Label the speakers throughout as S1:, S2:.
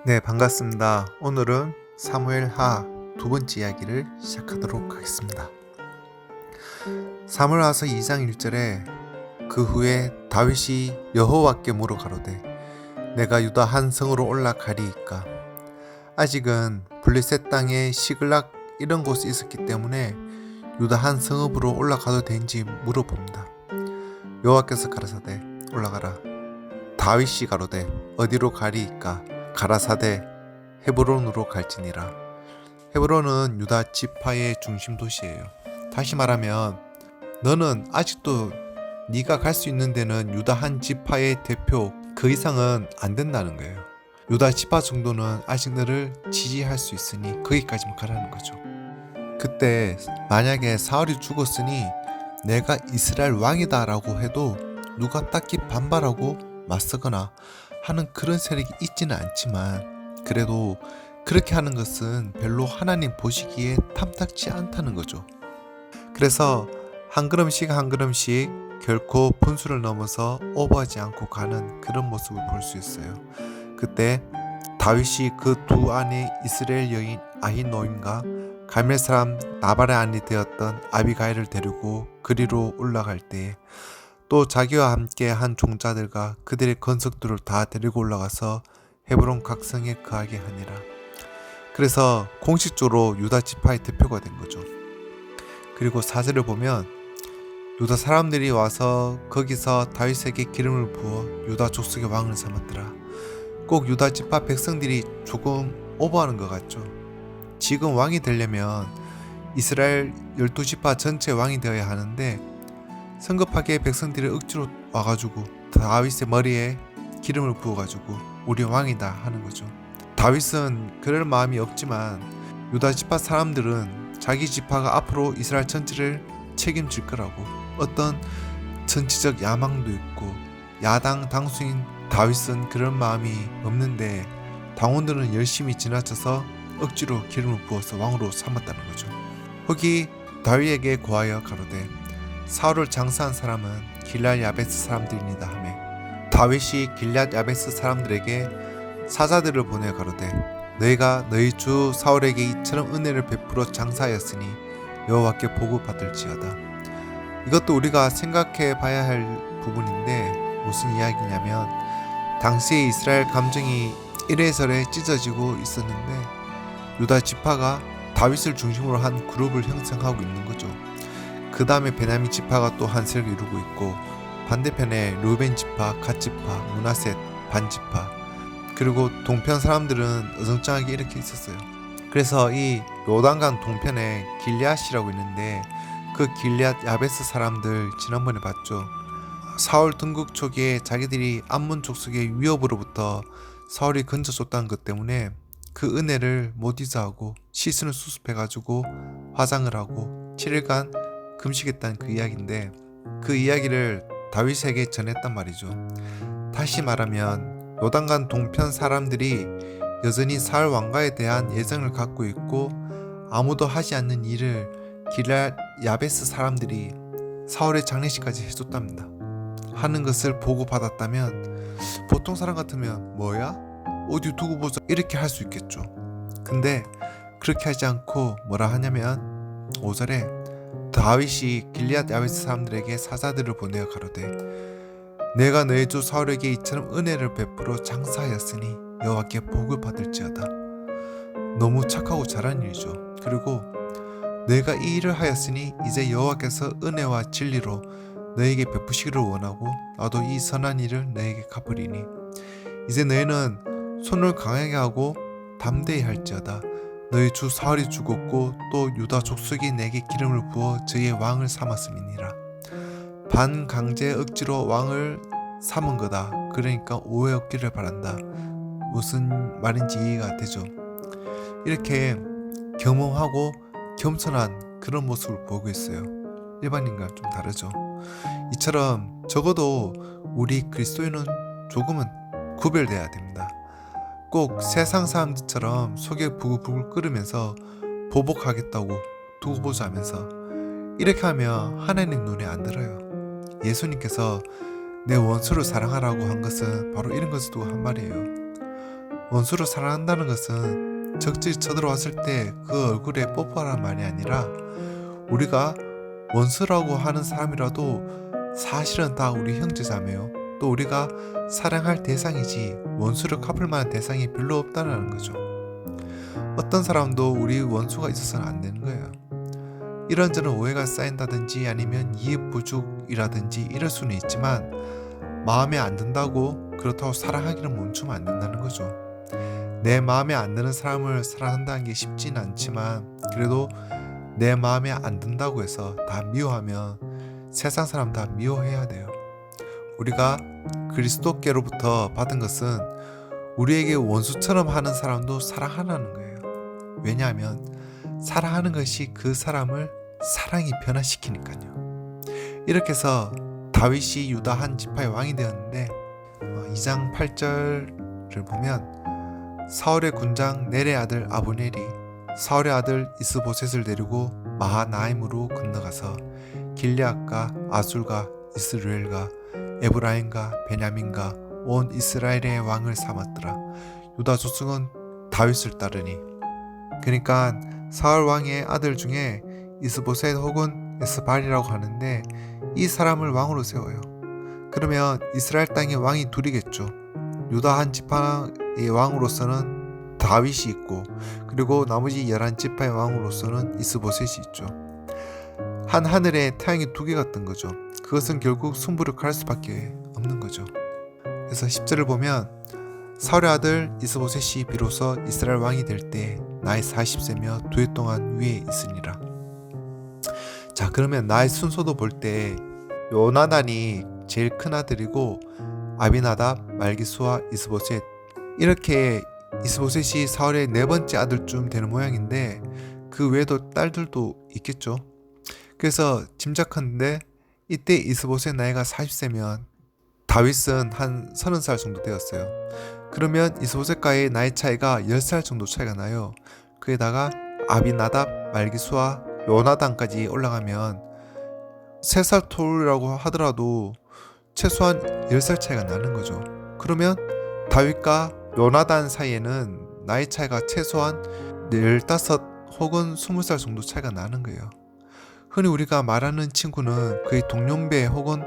S1: 네, 반갑습니다. 오늘은 사무엘하 두 번째 이야기를 시작하도록 하겠습니다. 사무엘하서 2장 1절에 그 후에 다윗이 여호와께 물어 가로되 내가 유다 한 성으로 올라가리이까. 아직은 블레셋 땅에 시글락 이런 곳이 있었기 때문에 유다 한 성읍으로 올라가도 되는지 물어봅니다. 여호와께서 가라사대 올라가라. 다윗이 가로되 어디로 가리이까. 가라사대 헤브론으로 갈지니라. 헤브론은 유다 지파의 중심 도시예요. 다시 말하면 너는 아직도 네가 갈 수 있는 데는 유다 한 지파의 대표 그 이상은 안 된다는 거예요. 유다 지파 정도는 아직 너를 지지할 수 있으니 거기까지만 가라는 거죠. 그때 만약에 사울이 죽었으니 내가 이스라엘 왕이다 라고 해도 누가 딱히 반발하고 맞서거나 하는 그런 세력이 있지는 않지만 그래도 그렇게 하는 것은 별로 하나님 보시기에 탐탁지 않다는 거죠. 그래서 한 걸음씩 한 걸음씩 결코 분수를 넘어서 오버하지 않고 가는 그런 모습을 볼 수 있어요. 그때 다윗이 그 두 아내 이스라엘 여인 아히노임과 갈멜 사람 나발의 아내 되었던 아비가일을 데리고 그리로 올라갈 때에 또 자기와 함께 한 종자들과 그들의 건석들을 다 데리고 올라가서 헤브론 각성에 거하게 하니라. 그래서 공식적으로 유다 지파의 대표가 된 거죠. 그리고 4절을 보면 유다 사람들이 와서 거기서 다윗에게 기름을 부어 유다 족속의 왕을 삼았더라. 꼭 유다 지파 백성들이 조금 오버하는 것 같죠. 지금 왕이 되려면 이스라엘 12지파 전체 왕이 되어야 하는데 성급하게 백성들이 억지로 와가지고 다윗의 머리에 기름을 부어가지고 우리 왕이다 하는 거죠. 다윗은 그럴 마음이 없지만 유다 지파 사람들은 자기 지파가 앞으로 이스라엘 전체를 책임질 거라고 어떤 정치적 야망도 있고 야당 당수인 다윗은 그런 마음이 없는데 당원들은 열심히 지나쳐서 억지로 기름을 부어서 왕으로 삼았다는 거죠. 혹이 다윗에게 고하여 가로되 사울을 장사한 사람은 길앗 야베스 사람들이니다 하매 다윗이 길앗 야베스 사람들에게 사자들을 보내 가로되 너희가 너희 주 사울에게 이처럼 은혜를 베풀어 장사하였으니 여호와께 복을 받을지어다. 이것도 우리가 생각해 봐야 할 부분인데 무슨 이야기냐면 당시에 이스라엘 감정이 이래저래 찢어지고 있었는데 유다 지파가 다윗을 중심으로 한 그룹을 형성하고 있는 거죠. 그 다음에 베냐민 지파가 또 한 세력을 이루고 있고 반대편에 르우벤 지파, 갓 지파, 므낫셋, 반 지파 그리고 동편 사람들은 어정쩡하게 이렇게 있었어요. 그래서 이 요단강 동편에 길앗이라고 있는데 그 길앗 야베스 사람들 지난번에 봤죠. 사울 등극 초기에 자기들이 암몬 족속의 위협으로부터 사울이 건져줬다는 것 때문에 그 은혜를 못 잊어하고 시선을 수습해가지고 화장을 하고 7일간 금식했다는 그 이야기인데 그 이야기를 다윗에게 전했단 말이죠. 다시 말하면 요단강 동편 사람들이 여전히 사울 왕가에 대한 애정을 갖고 있고 아무도 하지 않는 일을 길앗 야베스 사람들이 사울의 장례식까지 해줬답니다. 하는 것을 보고 받았다면 보통 사람 같으면 뭐야? 어디 두고 보자 이렇게 할 수 있겠죠. 근데 그렇게 하지 않고 뭐라 하냐면 5절에 다윗이 길앗 야베스 사람들에게 사자들을 보내어 가로되 내가 너의 주 사울에게 이처럼 은혜를 베풀어 장사하였으니 여호와께 복을 받을지어다. 너무 착하고 잘한 일이죠. 그리고 내가 이 일을 하였으니 이제 여호와께서 은혜와 진리로 너에게 베푸시기를 원하고 나도 이 선한 일을 너에게 갚으리니 이제 너희는 손을 강하게 하고 담대히 할지어다. 너희 주 사울이 죽었고 또 유다 족속이 내게 기름을 부어 저희의 왕을 삼았음이니라. 반강제 억지로 왕을 삼은 거다. 그러니까 오해 없기를 바란다. 무슨 말인지 이해가 되죠. 이렇게 겸허하고 겸손한 그런 모습을 보고 있어요. 일반인과 좀 다르죠. 이처럼 적어도 우리 그리스도인은 조금은 구별돼야 됩니다. 꼭 세상 사람들처럼 속에 부글부글 끓으면서 보복하겠다고 두고 보자 하면서 이렇게 하면 하나님 눈에 안 들어요. 예수님께서 내 원수를 사랑하라고 한 것은 바로 이런 것을 두고 한 말이에요. 원수를 사랑한다는 것은 적들이 쳐들어왔을 때 그 얼굴에 뽀뽀하라는 말이 아니라 우리가 원수라고 하는 사람이라도 사실은 다 우리 형제자매요. 또 우리가 사랑할 대상이지 원수를 갚을 만한 대상이 별로 없다는 거죠. 어떤 사람도 우리 원수가 있어서는 안 되는 거예요. 이런저런 오해가 쌓인다든지 아니면 이해 부족이라든지 이럴 수는 있지만 마음에 안 든다고 그렇다고 사랑하기를 멈추면 안 된다는 거죠. 내 마음에 안 드는 사람을 사랑한다는 게 쉽진 않지만 그래도 내 마음에 안 든다고 해서 다 미워하면 세상 사람 다 미워해야 돼요. 우리가 그리스도께로부터 받은 것은 우리에게 원수처럼 하는 사람도 사랑하라는 거예요. 왜냐하면 사랑하는 것이 그 사람을 사랑이 변화시키니까요. 이렇게 해서 다윗이 유다 한 지파의 왕이 되었는데 2장 8절을 보면 사울의 군장 넬의 아들 아브넬이 사울의 아들 이스보셋을 데리고 마하나임으로 건너가서 길르앗과 아술과 이스라엘과 에브라임과 베냐민과 온 이스라엘의 왕을 삼았더라. 유다 조승은 다윗을 따르니. 그러니까 사울 왕의 아들 중에 이스보셋 혹은 에스발이라고 하는데 이 사람을 왕으로 세워요. 그러면 이스라엘 땅의 왕이 둘이겠죠. 유다 한 지파의 왕으로서는 다윗이 있고 그리고 나머지 11지파의 왕으로서는 이스보셋이 있죠. 한 하늘에 태양이 두 개 같은 거죠. 그것은 결국 승부를 가릴 수밖에 없는 거죠. 그래서 10절을 보면 사울의 아들 이스보셋이 비로소 이스라엘 왕이 될 때 나이 40세며 2해 동안 위에 있으니라. 자, 그러면 나의 순서도 볼 때 요나단이 제일 큰 아들이고 아비나답, 말기수와 이스보셋, 이렇게 이스보셋이 사울의 네 번째 아들쯤 되는 모양인데 그 외에도 딸들도 있겠죠. 그래서 짐작하는데 이때 이스보셋 나이가 40세면 다윗은 한 30살 정도 되었어요. 그러면 이스보셋과의 나이 차이가 10살 정도 차이가 나요. 그에다가 아비나답, 말기수와 요나단까지 올라가면 3살 터울이라고 하더라도 최소한 10살 차이가 나는 거죠. 그러면 다윗과 요나단 사이에는 나이 차이가 최소한 15 혹은 20살 정도 차이가 나는 거예요. 흔히 우리가 말하는 친구는 거의 동년배 혹은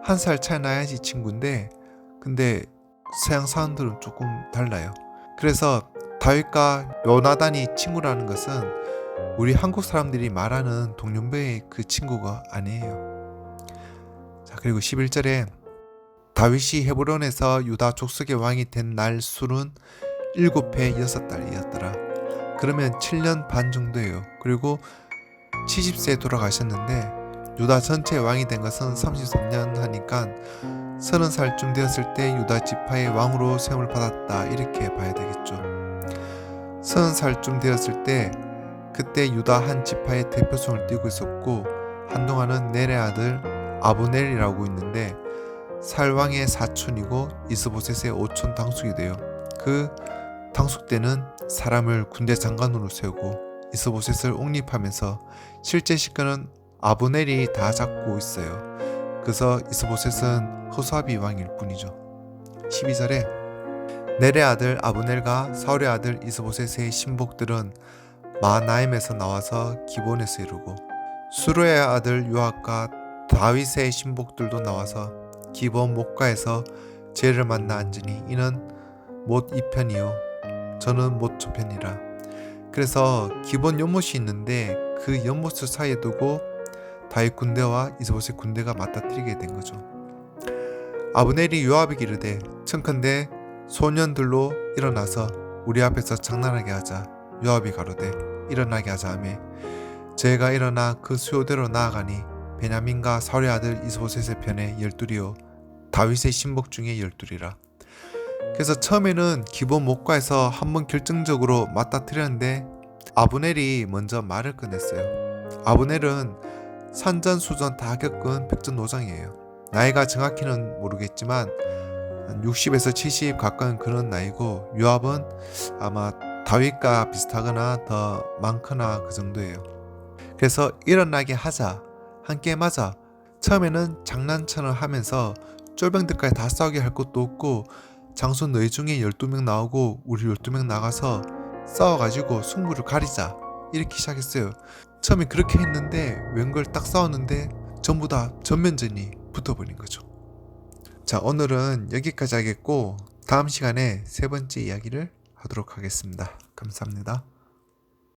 S1: 1살 차이 나야지 친구인데 근데 서양 사람들은 조금 달라요. 그래서 다윗과 요나단이 친구라는 것은 우리 한국 사람들이 말하는 동년배의 그 친구가 아니에요. 자, 그리고 11절에 다윗이 헤브론에서 유다 족속의 왕이 된 날 술은 7해 6달이었더라. 그러면 7년 반 정도예요. 그리고 70세에 돌아가셨는데 유다 전체 왕이 된 것은 33년 하니까 30살쯤 되었을 때 유다 지파의 왕으로 세움을 받았다, 이렇게 봐야 되겠죠. 30살쯤 되었을 때 그때 유다 한 지파의 대표성을 띠고 있었고 한동안은 넬의 아들 아브넬이라고 있는데 살왕의 사촌이고 이스보셋의 오촌 당숙이 돼요. 그 당숙 때는 사람을 군대 장관으로 세우고 이스보셋을 옹립하면서 실제 실권은 아브넬이 다 잡고 있어요. 그래서 이스보셋은 호사비 왕일 뿐이죠. 12절에 넬의 아들 아브넬과 사울의 아들 이스보셋의 신복들은 마하나임에서 나와서 기본에서 이르고 수르의 아들 요압과 다윗의 신복들도 나와서 기본 목가에서 제를 만나 앉으니 이는 못 이편이요 저는 못 저편이라. 그래서 기본 연못이 있는데 그 연못을 사이에 두고 다윗 군대와 이스보셋 군대가 맞닥뜨리게 된 거죠. 아브넬이 요압에게 이르되 청컨대 소년들로 일어나서 우리 앞에서 장난하게 하자. 요압이 가로되 일어나게 하자 하매 저희가 일어나 그 수요대로 나아가니 베냐민과 사울의 아들 이스보셋의 편에 12이요 다윗의 신복 중에 12이라. 그래서 처음에는 기본 목과에서 한번 결정적으로 맞닥뜨렸는데 아브넬이 먼저 말을 꺼냈어요. 아브넬은 산전수전 다 겪은 백전노장이에요. 나이가 정확히는 모르겠지만 60에서 70 가까운 그런 나이고 요압은 아마 다윗과 비슷하거나 더 많거나 그 정도예요. 그래서 일어나게 하자, 함께 맞아. 처음에는 장난처럼 하면서 쫄병들까지 다 싸우게 할 것도 없고 장수 너희 중에 12명 나오고 우리 12명 나가서 싸워가지고 승부를 가리자 이렇게 시작했어요. 처음에 그렇게 했는데 웬걸 딱 싸웠는데 전부 다 전면전이 붙어버린 거죠. 자, 오늘은 여기까지 하겠고 다음 시간에 세 번째 이야기를 하도록 하겠습니다. 감사합니다.